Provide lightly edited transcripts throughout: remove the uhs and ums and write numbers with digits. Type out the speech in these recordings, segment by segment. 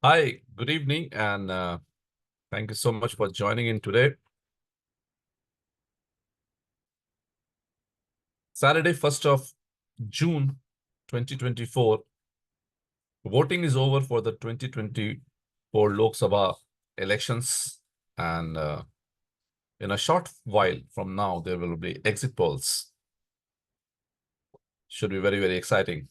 Hi, good evening, and thank you so much for joining in today. Saturday, 1st of June, 2024. Voting is over for the 2024 Lok Sabha elections, and in a short while from now, there will be exit polls. Should be very, very exciting.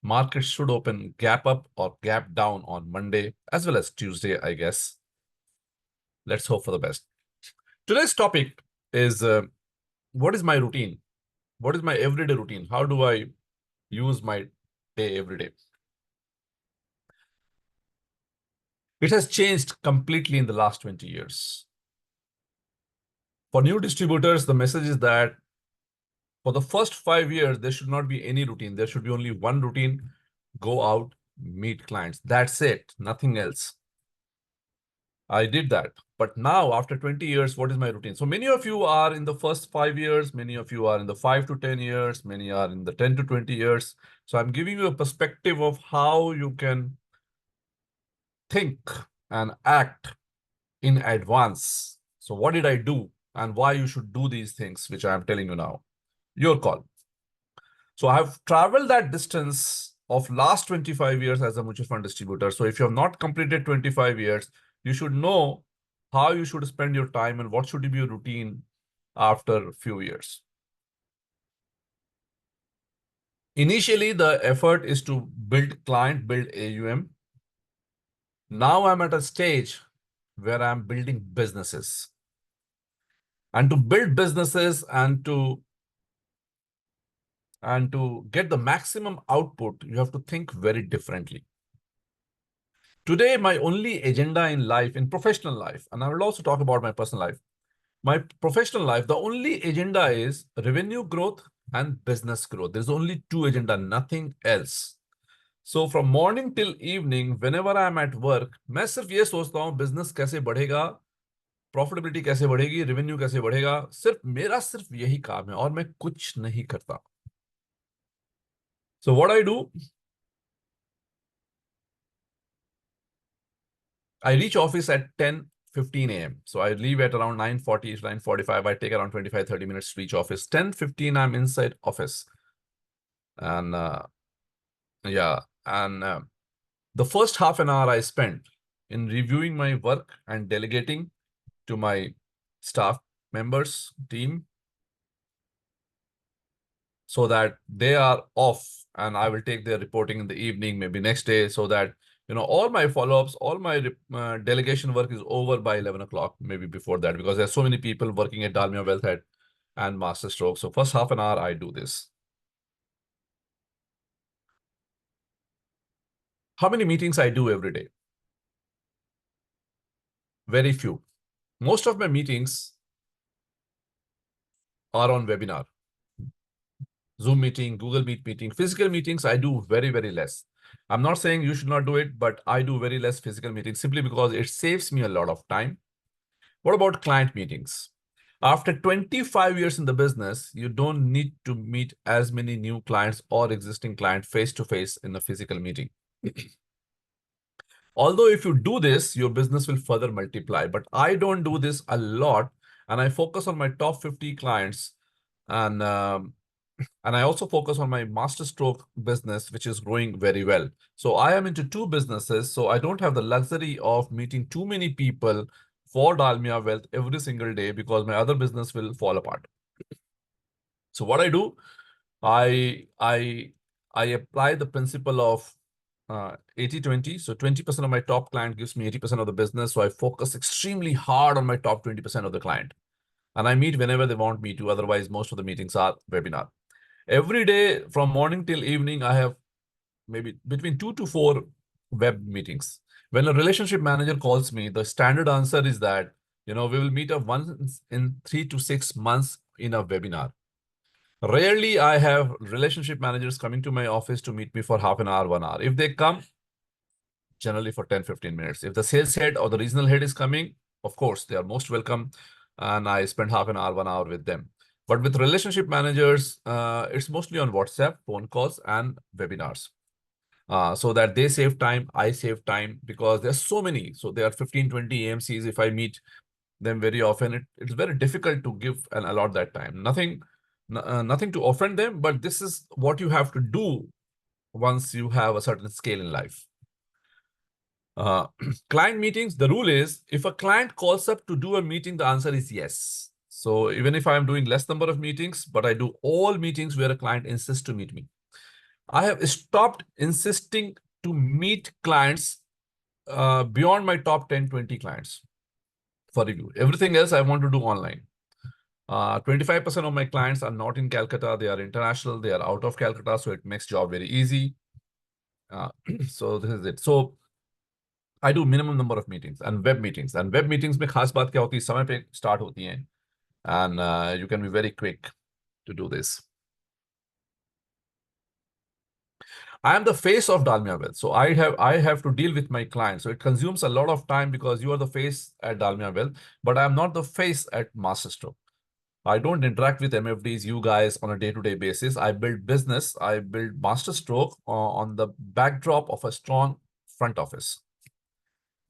Markets should open gap up or gap down on Monday as well as Tuesday, I guess. Let's hope for the best. Today's topic is what is my routine? What is my everyday routine? How do I use my day every day? It has changed completely in the last 20 years. For new distributors, the message is that for the first 5 years, there should not be any routine. There should be only one routine: go out, meet clients. That's it, nothing else. I did that. But now, after 20 years, what is my routine? So many of you are in the first 5 years, many of you are in the 5 to 10 years, many are in the 10 to 20 years. So I'm giving you a perspective of how you can think and act in advance. So what did I do and why you should do these things, which I'm telling you now? Your call. So I have traveled that distance of last 25 years as a mutual fund distributor. So if you have not completed 25 years, you should know how you should spend your time and what should be your routine after a few years. Initially, the effort is to build client, build AUM. Now I'm at a stage where I'm building businesses. And to build businesses and to get the maximum output, you have to think very differently. Today, my only agenda in life, in professional life, and I will also talk about my personal life. My professional life, the only agenda is revenue growth and business growth. There's only two agenda, nothing else. So from morning till evening, whenever I'm at work, मैं सिर्फ ये सोचता हूँ business कैसे बढ़ेगा, profitability कैसे बढ़ेगी, revenue कैसे बढ़ेगा. सिर्फ यही काम है और मैं कुछ नहीं करता. So what I do, I reach office at 10:15 a.m. So I leave at around 9:40, 9:45. I take around 25, 30 minutes to reach office. 10:15, I'm inside office. And the first half an hour I spent in reviewing my work and delegating to my staff members, team, so that they are off and I will take their reporting in the evening, maybe next day, so that all my follow-ups, all my delegation work is over by 11 o'clock, maybe before that, because there's so many people working at Dalmia Wealth Head and Master Stroke. So first half an hour, I do this. How many meetings I do every day? Very few. Most of my meetings are on webinar. Zoom meeting, Google Meet meeting. Physical meetings, I do very, very less. I'm not saying you should not do it, but I do very less physical meetings simply because it saves me a lot of time. What about client meetings? After 25 years in the business, you don't need to meet as many new clients or existing clients face-to-face in a physical meeting. Although if you do this, your business will further multiply. But I don't do this a lot, and I focus on my top 50 clients, and I also focus on my master stroke business, which is growing very well. So I am into two businesses, so I don't have the luxury of meeting too many people for Dalmia Wealth every single day because my other business will fall apart. So what I do, I apply the principle of 80-20. So 20% of my top client gives me 80% of the business. So I focus extremely hard on my top 20% of the client. And I meet whenever they want me to. Otherwise, most of the meetings are webinar. Every day from morning till evening, I have maybe between 2 to 4 web meetings. When a relationship manager calls me, the standard answer is that, we will meet up once in 3 to 6 months in a webinar. Rarely I have relationship managers coming to my office to meet me for half an hour, 1 hour. If they come, generally for 10, 15 minutes. If the sales head or the regional head is coming, of course, they are most welcome. And I spend half an hour, 1 hour with them. But with relationship managers, it's mostly on WhatsApp, phone calls, and webinars. so that they save time, I save time, because there's so many. So there are 15, 20 AMCs. If I meet them very often, it's very difficult to give and allot that time. Nothing to offend them, but this is what you have to do once you have a certain scale in life. Uh, Client meetings, the rule is if a client calls up to do a meeting, the answer is yes. So even if I'm doing less number of meetings, but I do all meetings where a client insists to meet me. I have stopped insisting to meet clients beyond my top 10, 20 clients for review. Everything else I want to do online. 25% of my clients are not in Calcutta. They are international. They are out of Calcutta. So it makes job very easy. So this is it. So I do minimum number of meetings and web meetings. And web meetings में खास बात क्या होती है, समय पे start होती हैं. And you can be very quick to do this. I am the face of Dalmia Wealth. So I have to deal with my clients. So it consumes a lot of time because you are the face at Dalmia Wealth, but I am not the face at Masterstroke. I don't interact with MFDs, you guys, on a day-to-day basis. I build business. I build Masterstroke on the backdrop of a strong front office.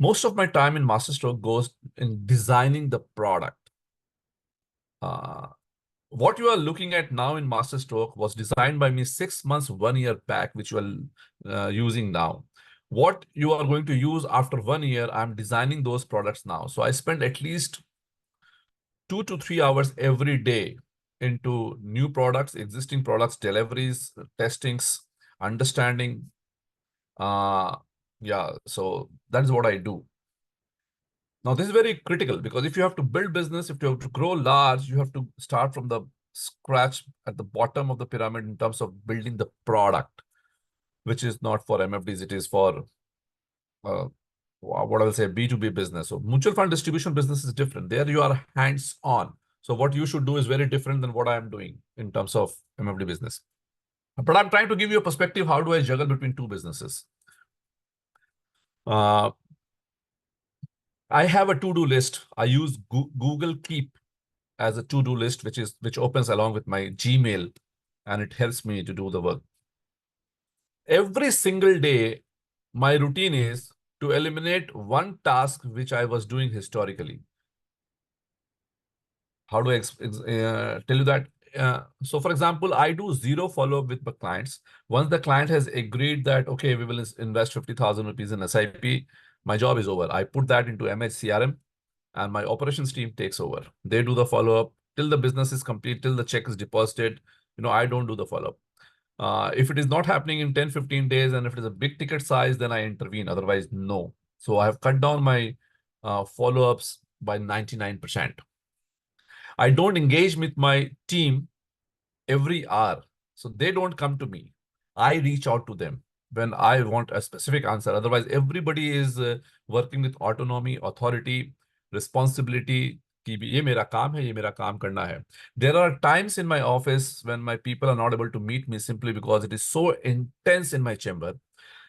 Most of my time in Masterstroke goes in designing the product. What you are looking at now in Masterstroke was designed by me 6 months, 1 year back, which you are using now. What you are going to use after 1 year, I'm designing those products now. So I spend at least 2 to 3 hours every day into new products, existing products, deliveries, testings, understanding. Yeah, so that is what I do. Now, this is very critical because if you have to build business, if you have to grow large, you have to start from the scratch at the bottom of the pyramid in terms of building the product, which is not for MFDs, it is for what I will say B2B business. So mutual fund distribution business is different. There you are hands-on. So what you should do is very different than what I am doing in terms of MFD business. But I'm trying to give you a perspective. How do I juggle between two businesses? I have a to-do list. I use Google Keep as a to-do list, which opens along with my Gmail, and it helps me to do the work. Every single day, my routine is to eliminate one task which I was doing historically. How do I tell you that? So for example, I do zero follow-up with my clients. Once the client has agreed that, okay, we will invest 50,000 rupees in SIP, my job is over. I put that into MHCRM and my operations team takes over. They do the follow-up till the business is complete, till the check is deposited. I don't do the follow-up. If it is not happening in 10, 15 days, and if it is a big ticket size, then I intervene. Otherwise, no. So I have cut down my follow-ups by 99%. I don't engage with my team every hour. So they don't come to me. I reach out to them when I want a specific answer. Otherwise, everybody is working with autonomy, authority, responsibility. कि ये मेरा काम है, ये मेरा काम करना है. There are times in my office when my people are not able to meet me simply because it is so intense in my chamber.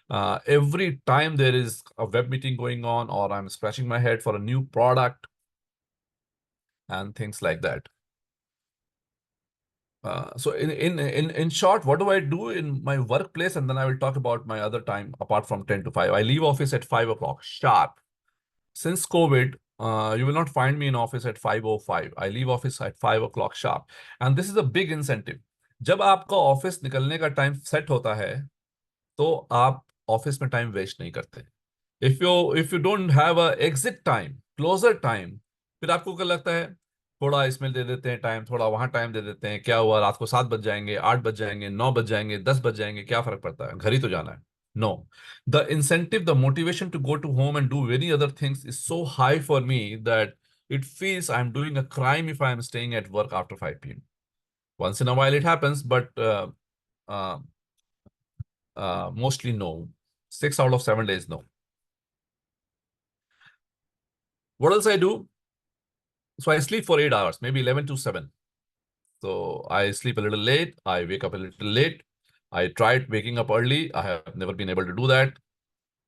Every time there is a web meeting going on, or I'm scratching my head for a new product and things like that. So in short, what do I do in my workplace? And then I will talk about my other time apart from 10 to 5. I leave office at 5 o'clock sharp. Since COVID, you will not find me in office at 5:05. I leave office at 5 o'clock sharp. And this is a big incentive. जब आपका office निकलने का time set होता है, तो आप office में time waste नहीं करते. If you don't have a exit time, closer time, फिर आपको क्या लगता है, थोड़ा इसमें दे देते हैं टाइम, थोड़ा वहां टाइम दे देते हैं, क्या हुआ, रात को 7 बज जाएंगे, 8 बज जाएंगे, 9 बज जाएंगे, 10 बज जाएंगे, क्या फर्क पड़ता है, घर ही तो जाना है. No. The incentive, the motivation to go to home and do many other things is so high for me that it feels I'm doing a crime if I'm staying at work after 5 p.m. Once in a while it happens, but uh, mostly no. 6 out of 7 days, no. What else I do? So I sleep for 8 hours, maybe 11 to 7. So I sleep a little late. I wake up a little late. I tried waking up early. I have never been able to do that.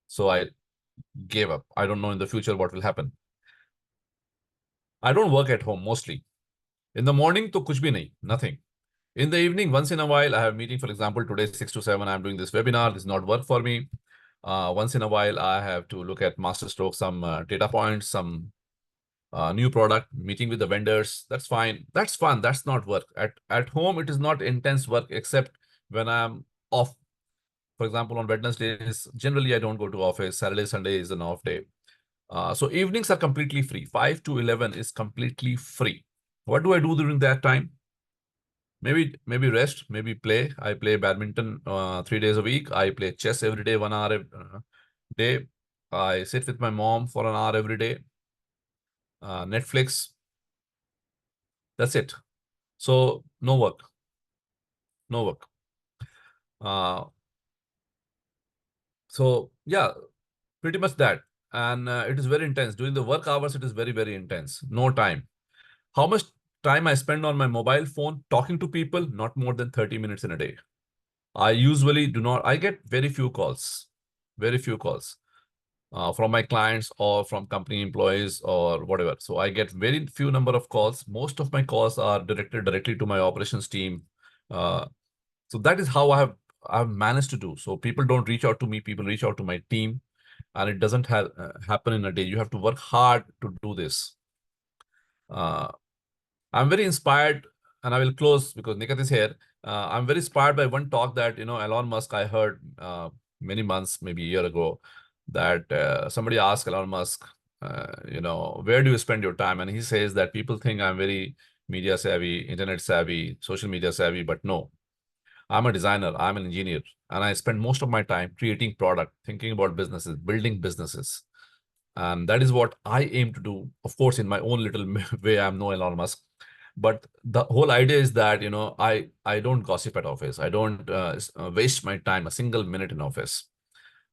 So I gave up. I don't know in the future what will happen. I don't work at home mostly. In the morning, to kuch bhi nahi, nothing. In the evening, once in a while, I have a meeting. For example, today 6 to 7, I'm doing this webinar. This is not work for me. Once in a while, I have to look at master stroke, some data points, some new product, meeting with the vendors. That's fine. That's fun. That's not work. At home, it is not intense work except when I'm off. For example, on Wednesdays, generally I don't go to office. Saturday, Sunday is an off day. So evenings are completely free. 5 to 11 is completely free. What do I do during that time? Maybe rest, maybe play. I play badminton 3 days a week. I play chess every day, 1 hour a day. I sit with my mom for an hour every day. Netflix. That's it. So no work, no work. So yeah, pretty much that. And it is very intense. During the work hours, it is very, very intense. No time. How much time I spend on my mobile phone talking to people? Not more than 30 minutes in a day. I usually do not, I get very few calls from my clients or from company employees or whatever. So I get very few number of calls. Most of my calls are directed directly to my operations team. Uh, so that is how I've managed to do. So people don't reach out to me, people reach out to my team, and it doesn't happen in a day. You have to work hard to do this. Uh, I'm very inspired, and I will close because Nikat is here. I'm very inspired by one talk that, Elon Musk, I heard many months, maybe a year ago, that somebody asked Elon Musk, where do you spend your time? And he says that people think I'm very media savvy, internet savvy, social media savvy, but no, I'm a designer, I'm an engineer, and I spend most of my time creating product, thinking about businesses, building businesses. And that is what I aim to do. Of course, in my own little way, I'm no Elon Musk. But the whole idea is that, I don't gossip at office. I don't waste my time a single minute in office.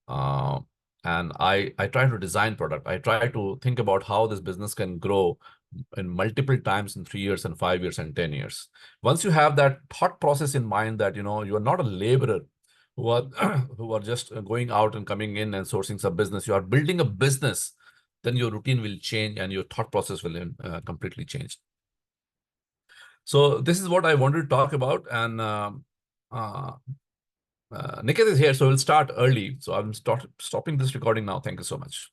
Uh, and I try to design product. I try to think about how this business can grow in multiple times in 3 years and 5 years and 10 years. Once you have that thought process in mind that, you are not a laborer who are who are just going out and coming in and sourcing some business. You are building a business, then your routine will change and your thought process will completely change. So this is what I wanted to talk about. And uh, Niket is here, so we'll start early. So I'm stopping this recording now. Thank you so much.